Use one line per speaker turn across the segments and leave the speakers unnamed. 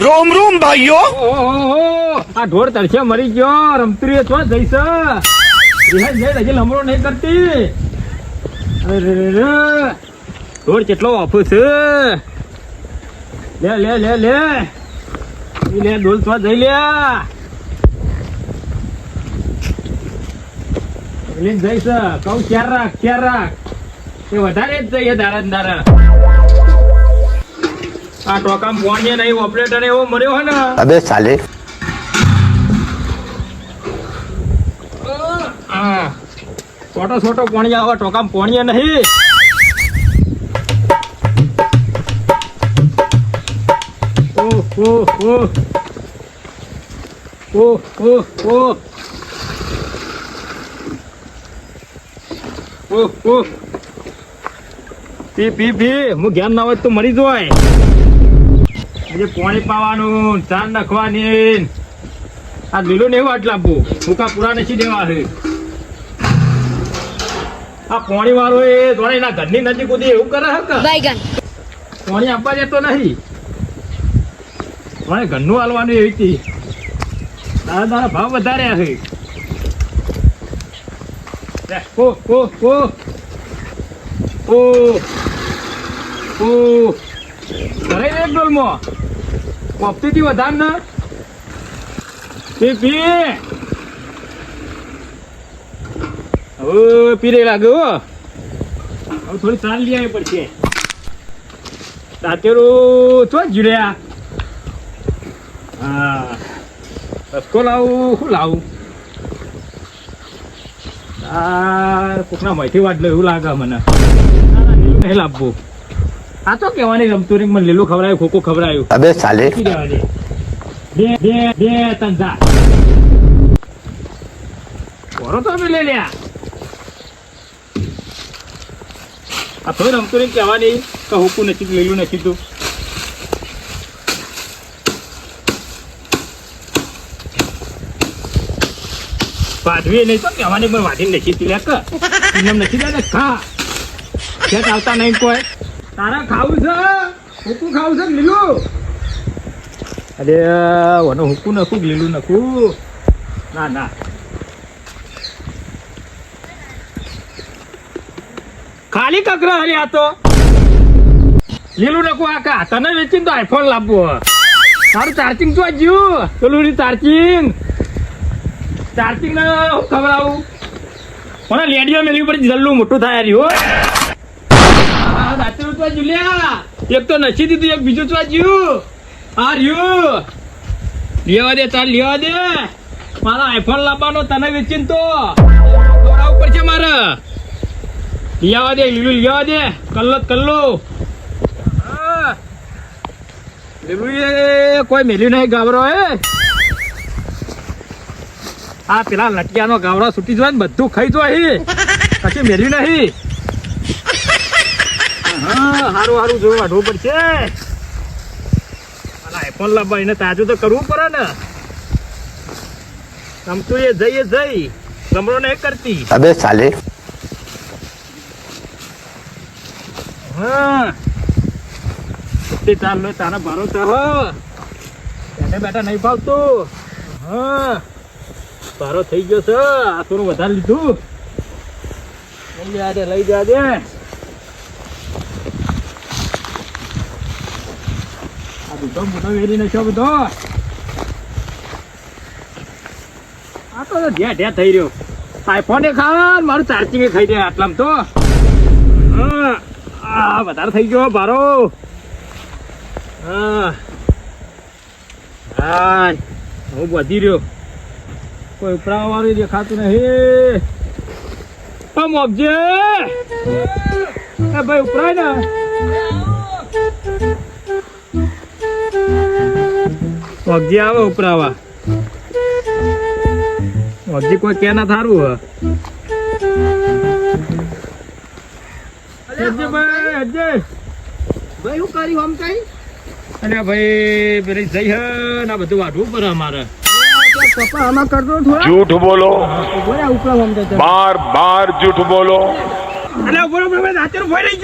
રોમ રોમ ભાઈઓ.
ઓહો આ ઢોર તરસે મરી ગયો. રમતરી છો જઈશ હજી લમડો નહીં કરતી. અરે રે ઢોર કેટલો ઓફો છે. લે લે લે લે લે ડોલ છો જઈ લે જઈશ કહું ક્યાર રાખ એ વધારે જ જઈએ દારા દારા. આ ટોકામ ફોન નહીં ઓપરેટર એવો મર્યો હોય ને.
અબે સાલે.
છોટો પોણિયા આવા ટોકામ પોણિયા નહીં. પી હું જ્ઞાન ના હોય તો મરી જાય. પાણી પાવાનું ચાર નાખવાની આ લીલું ને એવું આટલા આપવું ભૂકા પૂરા નથી દેવા છે. આ પાણી વાળો એ જોડે એના ઘરની નજીક ઉધી એવું કરે હે પાણી આપવા જતો નહીં. મને ઘરનું હાલવાનું એવી હતી. દાદા ભાવ વધારે છે. કરે એક ડોલમાં કોપતી થી વધારે ને પી હવે પીરે લાગે હો. હવે થોડી ચાલ લઈ આવી પડશે. તાતેરું ચો જીડ્યા. હા રસકો લાવું શું લાવું. કોકના માહિતી વાટ લો એવું લાગે મને. નહીં લાવવું. આ તો કેવાની રમતું રીંગ મને લીલું ખવડાયું ખોખું ખવડાયું.
અબે સાલે.
બે તંજા બોરો તો અમે લઈ લ્યા. આ તો રમતું રીંગ કહેવાની કે હોકું નથી લીલું નથી તું. વાઢવી નહીં તો કહેવાની પણ વાઢી નથી તું લે કે એમ નથી લે ને ખા ક્યાં આવતા નહીં કોઈ. તારા ખાવું છે હુકું ખાવું છે લીલું. અરે ઓને હુકું નખું લીલું નખું. ના ખાલી કકરા હરી આ તો લીલું નખું. આખા તને વેચીને તો આઈફોન લાવવો. તારું ચાર્જિંગ તો જ્યું પેલું ચાર્જિંગ ને ખબર આવું મને લેડીઓ મેળવી પડી જલ્લું મોટું થાય રહ્યું. એક તો નથી દીધું એક બીજું ચાજ્યું. આ રહ્યું લેવા દે ચાલ લેવા દે. મારા આઈફોન લાવવાનો તને વેચીને તો દોડાવવું પડશે મારે. લેવા દે લીલું લેવા દે. કલ્લો લીલું એ કોઈ મેલ્યું નહીં ગાવરો હે. આ પેલા લટિયાનો ગાવડા છૂટી જાય ને બધું ખાઈ જાય કશું મેલ્યું નહીં. હારું જોવું વાઢવું પડશે. આઈફોન લાવવા એને તાજું તો કરવું પડે ને. રમતું એ જઈ ગમરો ને કરતી.
અબે સાલે.
હા ચાલ તારા ભારો ચાલો એને બેટા નહીં ફાવતું. હા ભારો થઈ ગયો છે. આ થોડું વધારે લીધું. લઈ જા દે. મોટો વેરી નશો બધો. આ તો ઢ્યા થઈ રહ્યો. આઈફોન ખા મારું ચાર્જિંગ ખાઈ દે આટલામાં તો. હા વધારે થઈ ગયો ભારો. હા હું વધી રહ્યો. કોઈ ઉપરાવા વાળું દેખાતું નહીં. મોકજે ભાઈ ઉપરાય ને. મોગજી આવે ઉપરાવા. મોગજી કોઈ કે ના થારું હ. ભાઈ શું કર્યું આમ કઈ. અરે ભાઈ પેલી જઈ હે ના બધું વાઢવું પડે અમારે.
झूठ बोलो बार झूठ बोलो.
રાતેરું ફરી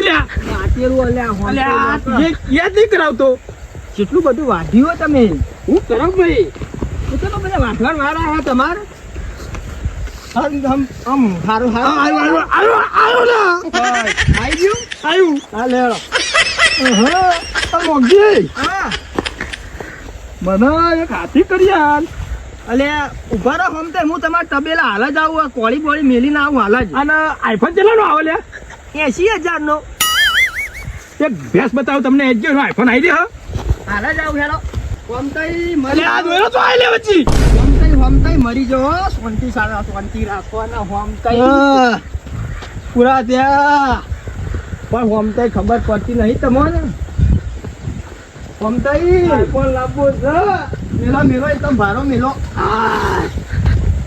યાદ નહીં કરાવતો.
કેટલું બધું વાઢ્યું હો તમે.
હું કરો ભાઈ
કેટલો બધા વાઢવાન વાળા હા તમારે. આમ સારું આવી ગયું. હા લેડો.
હા મોગી
હા
મને એક હાથી કરી યાર.
અલે ઉભા રહો હમ તે હું તમારા તબેલા હાલ જ આવું કોળી બોળી મેલીને આવું હાલ જ.
અને આઈફોન ચલાવવાનો આવો લ્યા
80,000 નો
એક ભેંસ બતાવું તમને એક જો આઈફોન આવી દે
હાલ જ આવું હેડો. હોમતાઈ
અલે આ જોયો તો આઈ લે વચ્ચી
હોમતાઈ મરી જાઓ. શાંતિ સારા શાંતિ રાખવાના હોમતાઈ પૂરા ત્યાં. પણ હોમતાઈ ખબર પડતી નહીં તમને. હોમતાઈ આઈફોન લાવવો છે. મેલો એકદમ ભારો મેલો.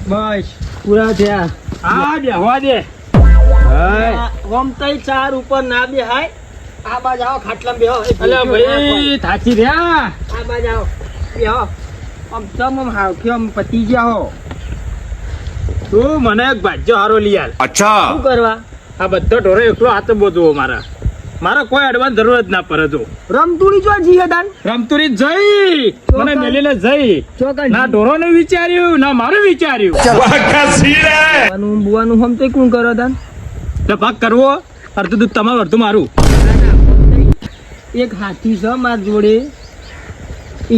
બસ પૂરા થયા.
હા દે હવા દે
હોમતાઈ ચાર ઉપર ના બે હાય. આ બાજ આવો ખાટલામાં બેહો.
અલે ભાઈ થાકી રહ્યા
આ બાજ આવો બેહો. આમ તમ આમ હાવખી આમ પતી ગયા હો.
તું મને એક ભાજ્યો હારો લઈ આલ.
अच्छा
શું કરવા?
આ બધો ઢોરો એકલો હાથ બોધવો મારા કોઈ એડવાન્સ જરૂર જ ના પડે તો
રમતુડી જો જીએ દાન
રમતુરી જઈ મને મેલીને જઈ
ચોકન
ના ઢોરો નું વિચાર્યું ના મારું વિચાર્યું
બુવાનું હમ તે કોણ કરો દાન.
એટલે ભાગ કરવો અડધું દૂધ તમારું અડધું મારું.
એક હાથી છે માર જોડે.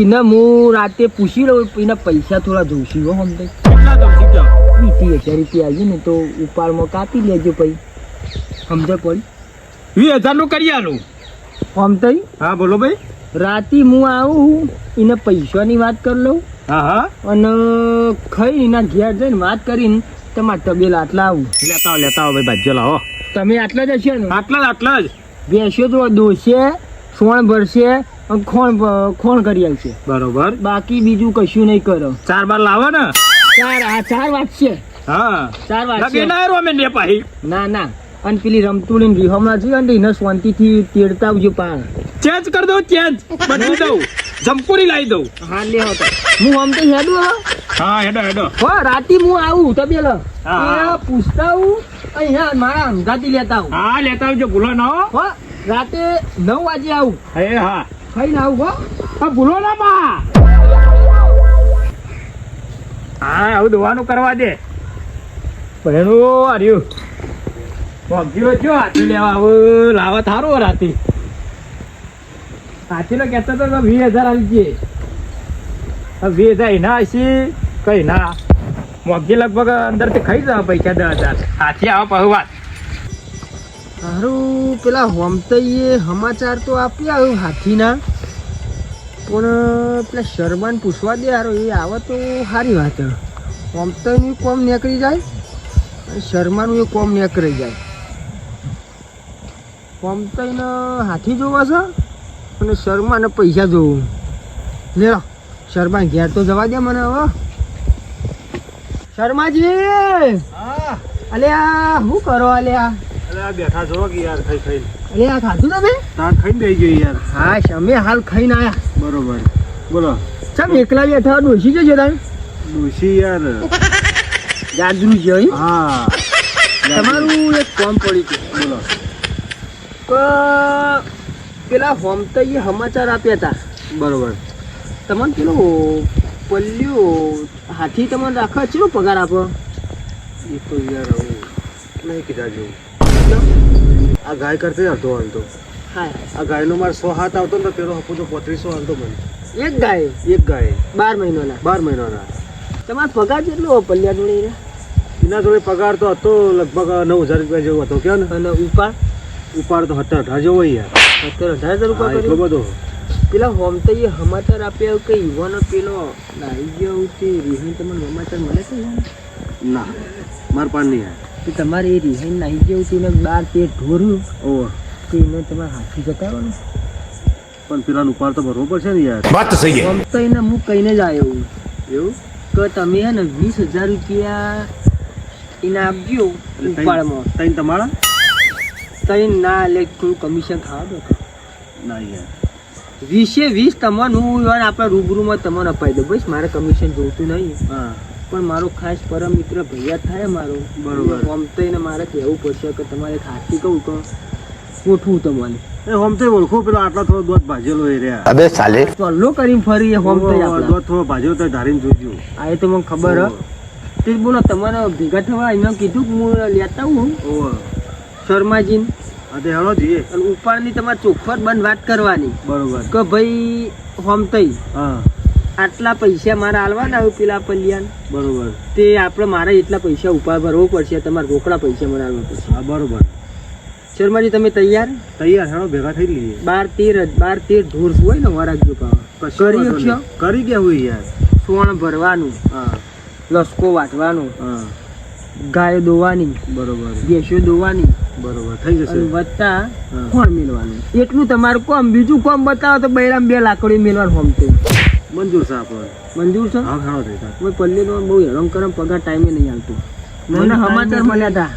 એને હું રાતે પૂછી લઉં એના પૈસા થોડા જોઈશે હો હમ તે.
કેટલા દઉં છું કહો?
20,000 રૂપિયા આવી ને તો ઉપાડમાં કાપી લેજો પછી સમજે પડી.
20,000 નું કરી આલું.
હમ તઈ
હા બોલો ભાઈ.
રાતે હું આવું એને પૈસાની વાત કરી લઉં
હા હા
અને ખાઈ એના ઘેર જઈને વાત કરીને તમારા તબેલા આટલા આવું.
લેતા આવો ભાઈ ભાજ્યો લાવો.
તમે આટલા જ હશો ને.
આટલા જ
બેસ્યો તો દોશે સોણ ભરશે અને ખોણ કરી આવશે.
બરોબર.
બાકી બીજું કશું નહીં કરો.
4 બાર લાવો ને.
ચાર વાત છે.
હા
4 વાત
લગે
છે.
ના રો મે ને પાહી
ના અને પેલી રમતુડી વિહમણા છે ને એને શાંતિથી તેડતા આવજો પાણ.
ચેન્જ કરી દઉં બદલી દઉં જમપુરી લાવી દઉં.
હા લે હતો હું આમ તો હેડું
હા હેડો
હો રાતે હું આવું તબેલા
હા.
પૂછતા આવું અહીંયા મારા અંગાથી લેતા આવું.
હા લેતા આવજો ભૂલો ના હો.
હો રાતે 9 વાગે આવું.
હા
ખાઈને આવું હો.
હા ભૂલો ના બા. હા આવું દોવાનું કરવા દે. પણ એનું હાર્યું મોગીઓ જો હાથી લેવા આવું લાવા થારું રાતી. હાથી નો કહેતો તો 20,000 આવી જઈએ. 20,000 એના હશે કઈ ના મોગી લગભગ અંદર થી ખાઈ જવા પૈસા 10,000. હાથી આવા પહુ વાત.
સારું પેલા હોમતઈએ સમાચાર તો આપી આવ્યું હાથીના. પણ પેલા શર્માને પૂછવા દે હારો એ આવે તો સારી વાત. હોમતઈનું કોમ નીકળી જાય અને શર્માનું એ કોમ નીકળી જાય. હોમતઈને હાથી જોવા છે અને શર્માને પૈસા જોવું. લે શર્મા ઘેર તો જવા દે મને હવે. શર્માજી અલ્યા શું કરો અલ્યા?
બેઠા છો કે યાર ખાઈ
અરે આ ખાધું તમે?
ખાઈને દઈ ગઈ યાર.
હા અમે હાલ ખાઈને આયા.
બરોબર બોલો.
ચમ એકલા બેઠા ડોસી જજો તમે.
ડોશી યાર
જાદુ જોઈ.
હા
તમારું એક કામ પડી ગયું.
બોલો.
કે પેલા હોમતઈએ સમાચાર આપ્યા હતા.
બરોબર.
તમને પેલો પલ્લ્યું હાથી તમને રાખવા ચેલો પગાર આપો?
એ તો યાર નહીં કીધા જેવું. આ ગાય કરતે હતો હાલતો.
હા
આ ગાયનો મારે 100 હાથ આવતો ને તો પેલો હપો તો 3500 હાલતો મને.
એક ગાય
એક ગાય
12 મહિનાના.
12 મહિનાના.
તમારો પગાર કેટલો પલ્લિયા જોડે?
એના જોડે પગાર તો હતો લગભગ 9,000 રૂપિયા જેવો હતો કે ને.
અને
ઉપાડ તો 17,000 જેવો યાર.
17,000 રૂપિયા
એટલો
કર્યો.
બધો.
પેલા હોમતઈએ સમાચાર આપ્યા કે યુવાનો પેલો નાઈ ગયો તે રિહાઈન તમને સમાચાર મળે છે?
ના માર પાન નહીં
કે તમારે એ રિહાઈન નાઈ ગયું તેને 12 તે ઢોર્યું
ઓહ
તો એને તમારે હાથી જતાવવાનું.
પણ પેલાનો ઉપાડ તો ભરવો પડશે ને યાર.
बात तो सही है
હોમતઈને હું કહીને જ આવ્યો
એવું
કે તમે હે ને 20,000 રૂપિયા એને આપજો ઉપાડમાં.
તઈ તમારા
તઈ ના લે થોડું કમિશન ખાવા દો.
ના યાર
20 તમને હું આપણે રૂબરૂમાં તમને અપાઈ દઉં. બસ મારે કમિશન જોઈતું નહીં.
હા
પણ મારો ખાસ પરમ મિત્ર ભૈયા થાય મારો.
બરોબર.
હોમતઈને મારે કહેવું પડશે કે તમારે હાથી કહું તો ગોઠવું તમારે.
એ હોમ તો ઓળખું પેલો આટલા થોડો દોત ભાજેલો એ રહ્યા
अबे साले
ચોલ્લો કરીને ફરી એ હોમ થઈ આપણા.
દોત થોડો ભાજ્યો તો ધારીને જોજો.
આ એ તો મને ખબર હ. તે જ બોલો તમારે ભેગા થવા એમને કીધું કે હું લેતા હું
ઓહો.
શર્માજીને
હા તે હેળો જઈએ.
અને ઉપાડની તમારે ચોખવટ બંધ વાત કરવાની
બરોબર.
કે ભાઈ હોમ થઈ
હા
આટલા પૈસા મારે આલવાના હોય પેલા પલ્યાન
બરોબર.
તે આપણે મારે એટલા પૈસા ઉપાડ ભરવો પડશે તમારે રોકડા પૈસા મને આલવા પડશે.
હા બરોબર.
શર્માજી તમે તૈયાર?
તૈયાર હેળો ભેગા થઈ લઈએ.
12-13 ઢોર હોય ને વરાગજો પાવા
કશો
કરી
વાંધો
શકશો?
નહીં. કરી ગયા હોય યાર.
સોણ ભરવાનું,
હા
લસકો વાટવાનું,
હા
ગાયો દોવાની,
બરોબર
ભેંસો દોવાની
બરોબર થઈ જશે.
અને વત્તા
હા.
ખોણ મેળવાનું. એટલું તમારું કોમ. બીજું કોમ બતાવો તો બૈરામ 2 લાકડી મેળવાનું હોમ તે
મંજૂર છે આપણને.
મંજૂર છે?
હા હેળો થઈ
હવે પલ્લી તો બહુ હેરાન કરે, પગાર ટાઈમે નહીં આવતો. મને સમાચાર મળ્યા હતા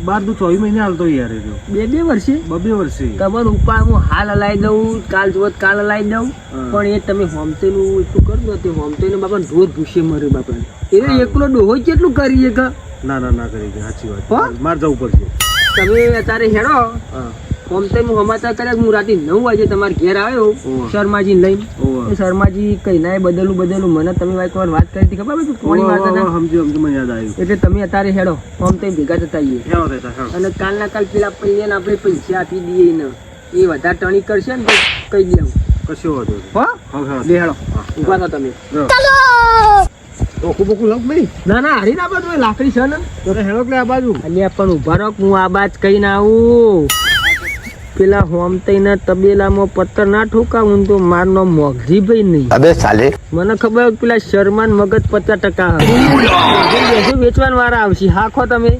12 તો 24 મહિને હાલતો યાર એ તો.
2 વર્ષે
2 વર્ષે.
તમારો ઉપાડ હું હાલ હલાવી દઉં, કાલ જોત કાલ હલાવી દઉં.
હા.
પણ એ તમે હોમતેનું એટલું કરો ને તે હોમતેનું બાપા ઢોર ભૂસે મરે બાપા. એ એકલો ડોહો જ કેટલું કરીએ કે
ના ના ના કરી ગયા સાચી
હો?
વાત. માર જવું પડશે.
તમે અત્યારે હેડો
હા
હોમતે હું સમાચાર કર્યા કે હું રાતે 9 વાગે તમારે ઘેર આવ્યો
ઓવા.
શર્માજી લઈને.
ઓવા.
એ શર્માજી કઈ ના બદલું મને તમે એક વાર વાત કરી હતી ખબર છે કોની વાત હતા?
સમજ્યો સમજ્યો મને યાદ આવ્યું.
એટલે તમે અત્યારે હેડો હોમતે ભેગા થતા આવીએ.
હેળો રહેતા હેળો.
અને કાલના કાલ પેલા પૈયાને આપણે પૈસા આપી દઈએ ને એ વધારે ટણી કરશે ને તો કહી દેવું.
કશો વાંધો નહીં.
હો
હા હેળો.
બે હેડો ઉભા થો તમે.
ઓખું બોખું લખ ભાઈ.
ના ના હરી ના બાજુ લાકડી છે ને
તો હેળો કે આ બાજુ.
અલ્યા પણ ઉભા રહો હું આ બાજ કહીને આવું. પેલા હોમતઈના તબેલામાં પત્તર ના ઠોકાવું તો મારનો મોઘજી ભાઈ નહીં.
अबे साले
મને ખબર હોય પેલા શર્માન મગજ 50% હશે. વેચવાન વાળા આવશે. હાખો તમે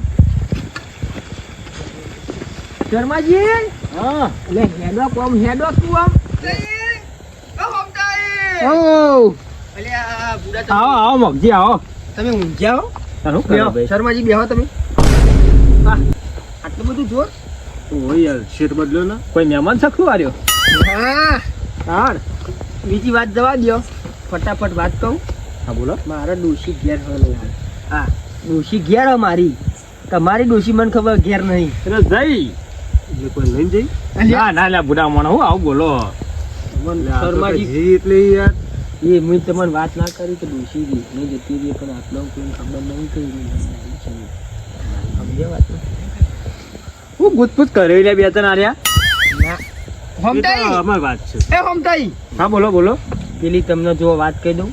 શર્માજી.
હા
એટલે હેડો કોમ હેડો તું આમ. ઓ આવો આવો મગજી આવો. તમે ઊંઘ્યા હો? બેહો. શર્માજી બેહો તમે. હા આટલું બધું જોર.
ઓય યાર શેઠ બદલ્યો ને.
કોઈ મહેમાન શકતું આવ્યો?
હા હા બીજી વાત જવા દો. ફટાફટ વાત કહું.
હા બોલો.
મારા ડોશી ઘેર હલો. હા ડોશી ઘેર હો મારી. તમારી ડોશી મને ખબર ઘેર નહીં.
એટલે જઈ
એટલે કોઈ લઈને જઈ.
ના ના લ્યા બુડા માણસ હું આવું બોલો.
શર્માજી
જઈ એટલે યાર.
એ મેં તમને વાત ના કરી કે ડોશી ગઈ નહીં જતી રહી પણ આટલો કોઈ ખબર નહીં કઈ સમજ્યા વાત ને?
હું ગુતપુત કર્યો લ્યા બે ત્રણ આર્યા.
ના
એ તો અમારી વાત છે.
એ હોમતાઈ
હા બોલો બોલો.
પેલી તમને જો વાત કહી દઉં.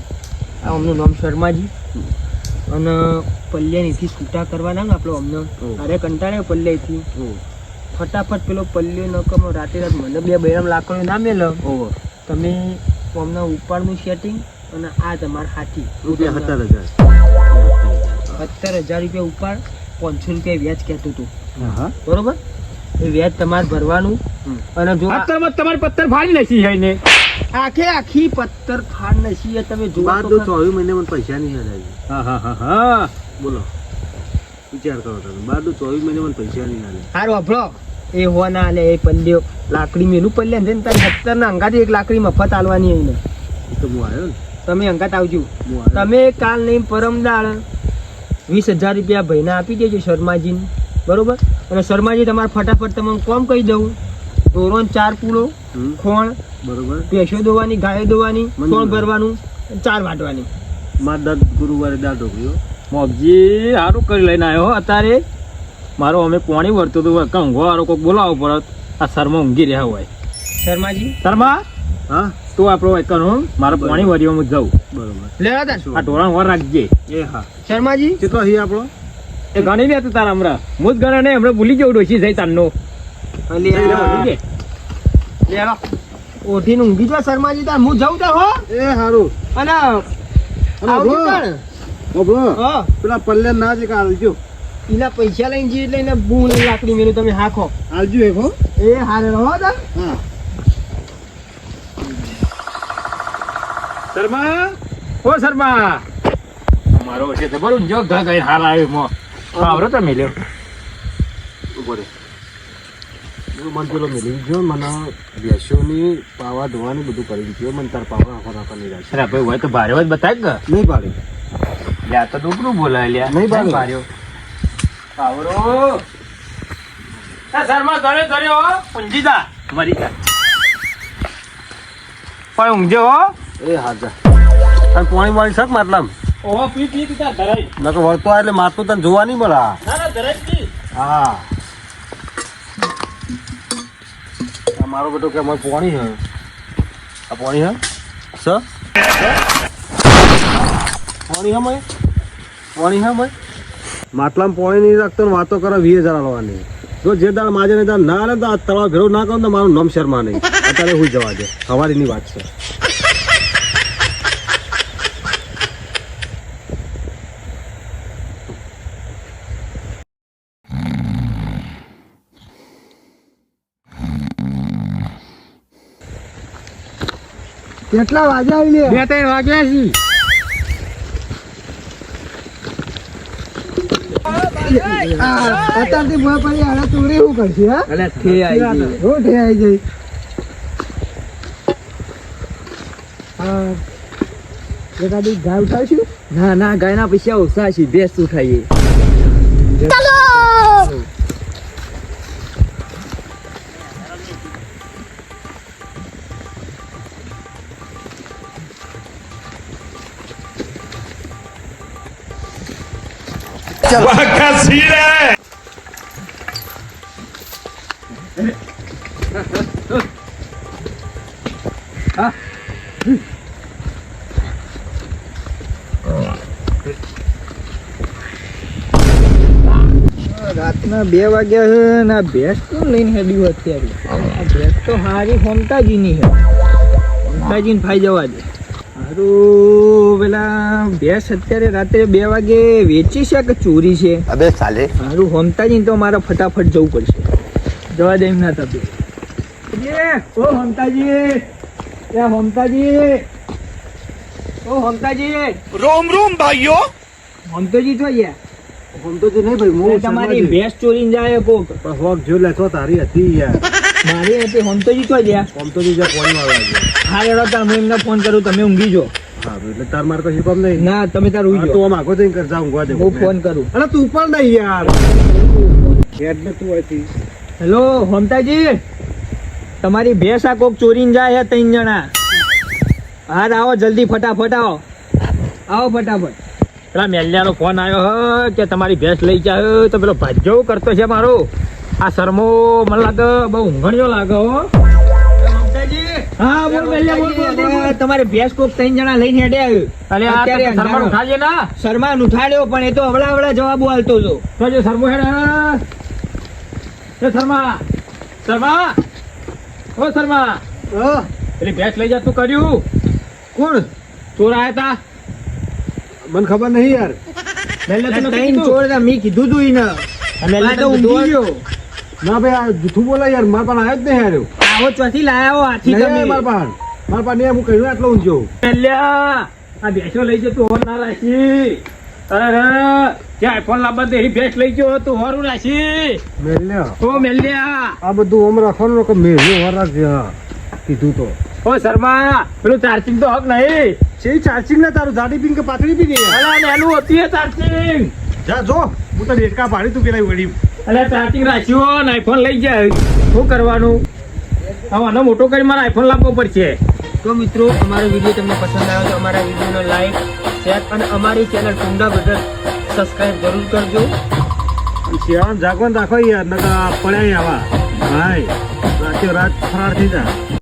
આ અમનું નામ શર્માજી અને પલ્યાનીથી છૂટા કરવાના ને આપણે અમને અરે કંટાળે પલ્યાથી
ઓહ.
ફટાફટ પેલો પલ્યો ન કમો રાતે રાત મને 2 બૈરામ લાકડો ના મેલો.
ઓહો.
તમે અમને ઉપાડનું સેટિંગ અને આ તમારા હાથી
રૂપિયા 17,000.
17,000 રૂપિયા ઉપાડ 500 રૂપિયા વ્યાજ કહેતું હતું
હા
બરોબર. એ વ્યાજ તમારે ભરવાનું. અને જો આ
અત્યારમાં તમારે પથ્થર ફાડી નાખી છે ને.
આખે આખી પત્તર ફાડ નસી એ તમે જુઓ
12
તો
તો 24 મહિને મને પૈસા નહીં યાદ આવી.
હા હા હા હા.
બોલો વિચાર કરો તમે. 12 તો 24 મહિને મને પૈસા નહીં આવે.
હારું અભળો. એ હો ના આલે એ પલ્લ્યો લાકડી મેલું પલ્લ્યા છે ને તારી 17 ના અંગાથી એક લાકડી મફત આલવાની એને.
એ તો હું આવ્યો ને.
તમે અંગાત આવજો.
હું આવ્યો.
તમે કાલ નહીં પરમ દાળ 20,000 રૂપિયા ભાઈને આપી દેજો શર્માજીને બરોબર. અને શર્માજી તમારે ફટાફટ તમને કોમ કહી દઉં. ધોરણ 4 પૂળો
હમ.
ખોણ
બરોબર.
ભેંસો દોવાની ગાયો દોવાની
મંજૂર.
સોણ ભરવાનું 4 વાટવાની.
માર દર ગુરુવારે દાળ ઢોકળીઓ.
મોગજી સારું કરી લઈને આવ્યો હો અત્યારે. મારો અમે પાણી વળતું હતું કંઘો વાળો કોઈક બોલાવો પડત. આ શર્મા ઊંઘી રહ્યા હોય.
શર્માજી
શર્મા
હા
તું આપણો એક હું મારે પાણી વળ્યો હું જાઉં.
બરોબર.
લેવા તા
આ ઢોળણ વાર રાખજે.
એ હા.
શર્માજી
કેટલો હી આપણો.
એ ગણી લે તું તારા હમણાં. હું જ ગણે નહીં હમણાં ભૂલી જવું ડોસી જઈ તારનો.
લે લેવા ઓઠીને ઊંઘી જો શર્માજી તાર હું જાઉં તા હો.
એ હારું.
અને
અને
આવજો
બો.
તાણ.
ઓબો
હા
પેલા પલ્લે ના જ આલજો.
એના પૈસા લઈને જે લઈને બૂન લાકડી મેલું તમે હાખો.
આલજો એક હો.
એ હારે રહો તા.
હા
શર્મા ઓ શર્મા મારો છે તો બરું જો ઘા ગઈ હાલ આવ્યો મો આવરો તો મેલ્યો.
ઉભો રે. મને પેલો મેલી ગયો. મને ભેંસોની પાવા ધોવાની બધું કરી દીધું. મને તાર પાવા આખો રાખવાની રાખશે.
અરે ભાઈ હોય તો ભારે વાત બતાય કે
નહીં પાડી.
લ્યા તો દુકડું બોલાય લ્યા.
નહીં ભારે.
ભાર્યો આવરો. શર્મા ધરે ધર્યો ઊંઘી જા. મરી જા પણ ઊંઘજો હો
એ હાજા અને પાણી શક માટલામ
ઓહો પી તાર ધરાઈ
નકર વળતો આવે એટલે મારતું તને જોવા નહીં મળે
ના ધરાઈ પી
હા આ મારો બેટો કે અમારે પાણી હે આ પાણી હે સર પાણી હે મય પાણી હે મય માટલામાં પાણી નહીં રાખતો ને વાતો કરો 20,000 આલવાની જો જે દાળ માજે ને દાળ ના આલે તો આ તળાવ ભેરો ના કરો તો મારું નામ શર્મા નહીં અત્યારે હું જવા દે સવારીની વાત છે
કેટલા વાગ્યા આવી લે
2-3 વાગ્યા છે
અત્યારથી ભૂવા પડી આડા ચોરી શું કરશે હા
અલે થે આવી ગઈ
હું ઠે આવી જઈ હા એકાદી ગાય ઉઠાવશું
ના ના ગાયના પૈસા ઓછા છે ભેંસ ઉઠાઈએ
વાહ સીરે
રાતના 2 વાગ્યા છે ને આ ભેંસ કેમ લઈને હેડ્યું અત્યારે આ ભેંસ તો હારી હોમતાજીની છે હોમતાજીને ફાઈ જવા દે હારું પેલા ભેંસ અત્યારે રાત્રે 2 વાગે વેચી છે કે ચોરી છે
અબે સાલે
હારું હોમતાજીને તો મારે ફટાફટ જવું પડશે જવા દે એમ ના તપે ઓ હોમતાજી એ હોમતાજી ઓ હોમતાજી
रोम रोम भाइयों
હોમતાજી તો ગયા
હું તો જે નહીં ભાઈ હું
તમારી ભેંસ ચોરીને જાય કોક
પણ હોક જો લે તો તારી હતી યાર
મારી હતી હોમતાજી તો ગયા
આમ તો જે પાણી વાળવા છે
હા એનો તમે એમને ફોન કરું તમે ઊંઘી જો
હા એટલે તાર મારે કશું કામ નહીં
ના તમે તાર ઊંઘી
તું
જો
આમ આગો જઈને કરજા ઊંઘવા દે
હું ફોન કરું
અરે તું પણ નહીં યાર હેડ ને તું હતી
હેલો હોમતાજી તમારી ભેંસ આ કોક ચોરીને જાય છે 3 જણા હા આવો જલ્દી ફટાફટ આવો ફટાફટ
પેલા મેલ્યાનો ફોન આવ્યો હ કે તમારી ભેંસ લઈ જાય તો પેલો ભાજ્યો કરતો છે મારો આ શરમો મને લાગે બહુ ઊંઘણિયો લાગે હો હા બોલ મેલ્યા બોલ
તમારી ભેંસ કોક 3 જણા લઈને હેડે આવ્યો
અલે આ તો શરમાન ઉઠાજે ના
શર્મા ઉઠાડ્યો પણ એ તો અવળા જવાબો આલતો હતો
તો જે શરમો હેડ એ શર્મા શર્મા ઓ શર્મા પેલી ભેંસ લઈ જા તું કર્યું
કોણ
ચોર આયા તા
મને ખબર નહીં યાર
મેલ્યા તને
ત્રણ
કીધું?
ચોર હતા, મેં કીધું તું એને
મેલ્યા
આ તો
તને
ઊંઘી
કીધું?
ગયો
ના ભાઈ આ જૂઠું બોલાય યાર મારા પાસે આવ્યો જ નહીં હાર્યો
આવો ચોથી લાયા હો હાથી
નહીં
તમે
મારા પાસે નહીં હું કહ્યું આટલો ઊંચો
મેલ્યા આ ભેંસો લઈ જતો હોર ના રાખી અરે ત્યાં આઈફોન લાવવા દે એની ભેંસ લઈ ગયો તું હોરું રાખી
મેલ્યા
ઓ મેલ્યા
આ બધું ઓમ રાખવાનું કે મેલ્યો વાર રાખજે હા કીધું તો
ઓ શર્મા પેલું ચાર્જિંગ તો હક નહીં
છે ચાર્જિંગ ના તારું જાડી પીન કે પાતળી પીન યાર
અલા નેલું હતી ચાર્જિંગ
જા જો હું તો ડેટકા પાડી તું પેલા વળી
અલે ચાર્જિંગ રાખ્યું ને આઈફોન લઈ જાય શું કરવાનું હવે આનો મોટો કરી મારે આઈફોન લાવવો પડશે
તો મિત્રો અમારો વિડીયો તમને પસંદ આવ્યો તો અમારા વિડીયોનો લાઈક શેર અને અમારી ચેનલ ટુંડા બ્રધર સબસ્ક્રાઇબ જરૂર કરજો
શિયાળામાં જાગવાનું રાખો યાર નકર પડ્યા આવા ભાઈ રાતે રાત ફરાર થઈ જાય